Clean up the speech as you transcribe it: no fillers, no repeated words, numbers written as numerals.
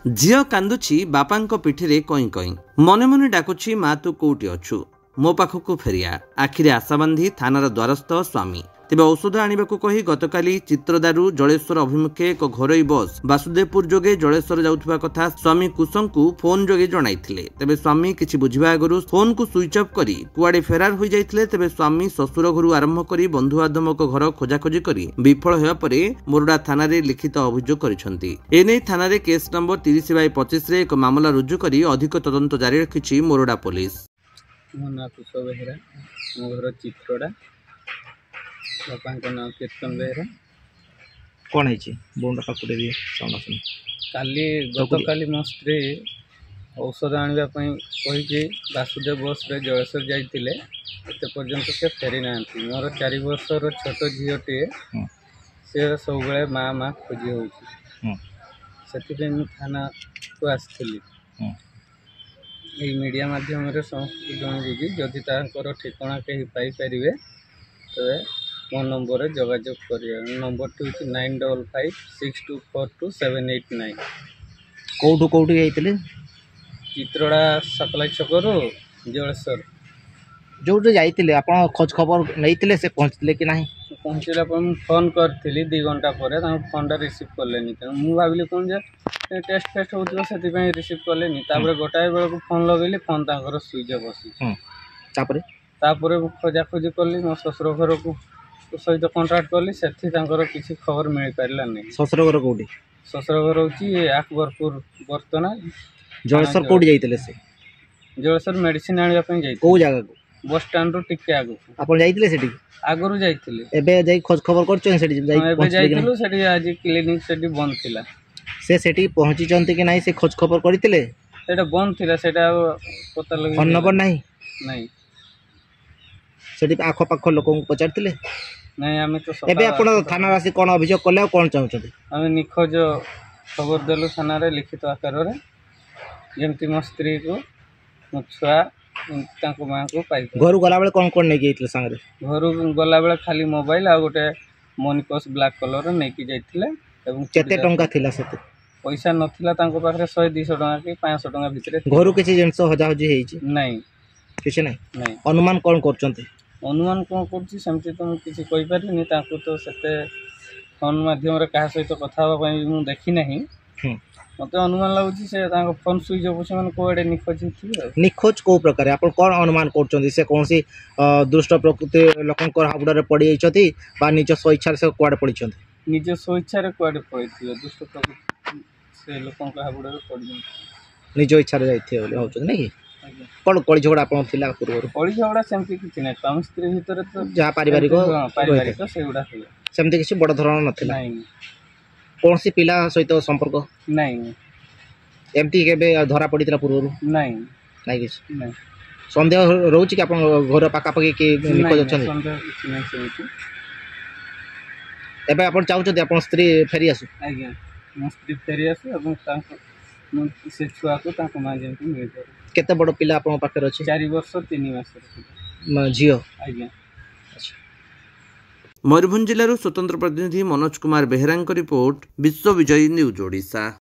झील कांदुची बापांक पिठिरे कई कई मने मने डाकुची मा तू कोउटी अछु मो पाखकु फेरिया आखिरे आशा बांधी थानार द्वारस्थ स्वामी तेबे औषध आनिबाकु कही गतकाली चित्रदारू जलेश्वर अभिमुखे एक घरोई बस वासुदेवपुर जोगे जलेश्वर जाउथबा कथा स्वामी कुसंकु फोन जोगे जणाइथिले। तेबे स्वामी किछि बुझिबा आगरु फोन को स्विच ऑफ करी कुआडे फेरार होई जाइथिले। तेबे स्वामी ससुर घरु आरंभ करी बंधु बांधवक घर खोजाखोजी करी विफल होया परे मोरडा थाना रे लिखित अभियोग करिसंती। एनै थाना रे केस नंबर 30/25 रे एक मामला रुजु करी अधिक तदंत जारी रखिछि मोरडा पुलिस। मो ना कुश बेहरा मो घर चित्रोड़ा बापा नाम कीर्तन बेहरा कौन है बोंडा पाकुड़े दिए काली गतकाली मो स्त्री औषध आने कही वासुदेव बस रे जलेश्वर जाइए एत पर्यंत से फेरी ना मोर 4 वर्षर छोट झीटे से सब बेले माँ माँ खोजी हो थाना को आसली मीडिया माध्यम समस्त जनबी जदि ठिकाना कहीं पाइपर तेरे मो नंबर जोगाजोग कर नंबर टी 9556242789 कौटू कौटू जाइए चित्रोड़ा सकलाई छकरू जलेश्वर जो जाइए आप खोज खबर नहीं से पहुँचते कि नहीं पहुँचला फोन करी 2 घंटा पर फोन टा रिसीव कले मुझे भाविली कौन जे टेस्ट फेस्ट होती से रिसीव कले गोटाए बेल को फोन लगेली फोन तर स्विच ऑफ आसी खोजा खोजी कली मो ससुर घर को सहित कंटाक्ट कली से किसी खबर मिल पारा नहीं। ससुर घर कौटी ससुर घर हूँ आकबरपुर बर्तना जलेश्वर कौटी जाइए से जलेश्वर मेडिसिन आने कौ जगह को बस स्टैंड रू टिके आगु आप जाइए आगु जाइए एबे जाई खोज खबर कर आज क्लिनिक से बंद थिला से पहुँची कि नहीं से खोज खबर करते बंद थिला पता लगे फोन नंबर नहीं नहीं से आखपाख लोक पचार नहीं आम तो एबे आपण थाना आसी कौन अभियोग कले कौन चाहते आम निखोज खबर देलु थाना रे लिखित आकार रे जमती मो स्त्री को मो छुआ माँ को पाई घर गला बेले कौन कौन नहीं गई सांगे घर गला बेले खाली मोबाइल आ गोटे मनीपर्स ब्लैक कलर नहीं जाइए केते टंका थिला सेते पैसा नथिला तांको पाखरे 100-200 टंका कि 500 टंका भितरे घर किसी जिनस हजा हजी हेछि नहीं किसी नहीं नहीं अनुमान कौन करचंते अनुमान कौन करछि सेमति तो किसी कहि पारिनी तांको तो सेते फोन माध्यम रे कहा सहित कथा होबा पई मु देखि नहीं मते अनुमान लागुछि से तांको फोन स्विच ऑफ से मन कोडे निखोज को प्रकार आपण कोन अनुमान करचंती से कोनसी दुष्ट प्रकृति लोकन हाबुडा रे पड़ी जाइछथि बा निज स्वेच्छा से कोडे पड़ी छथि निज स्वेच्छा रे कोडे पड़ी दुष्ट प्रकृति से लोकन हाबुडा रे पड़ी निज इच्छा रे जाइथे बोले होछ नै कि कोन कଳି झगड़ा आपण थिला पूर्व कଳି झगड़ा सेमति किछि नै स्वामी स्त्री भीतर तो जा पारिवारिक सेउडा सेमति किछि बड़ धरण नथिला नहीं कौन सी पिला सहित संपर्क नहीं एमती केबे धरा पड़ीतला पूर्व नहीं नहीं किछि नहीं संदेह रहउछि कि आपण घर पाका पकी के निखोज अछन संदेह किछि नै सेउछि एबे आपण चाहउछथि आपण स्त्री फेरी आसु आज्ञा मो स्त्री फेरी आसु एवं तांको से छुआ को तांको मां जेंति मिल जाय केते बड़ पिला आपण पाकर अछि 4 वर्ष 3 मास झियो आज्ञा। मयूरभंज जिलूर स्वतंत्र प्रतिनिधि मनोज कुमार बेहरा रिपोर्ट विश्व विजयी न्यूज ओडिशा।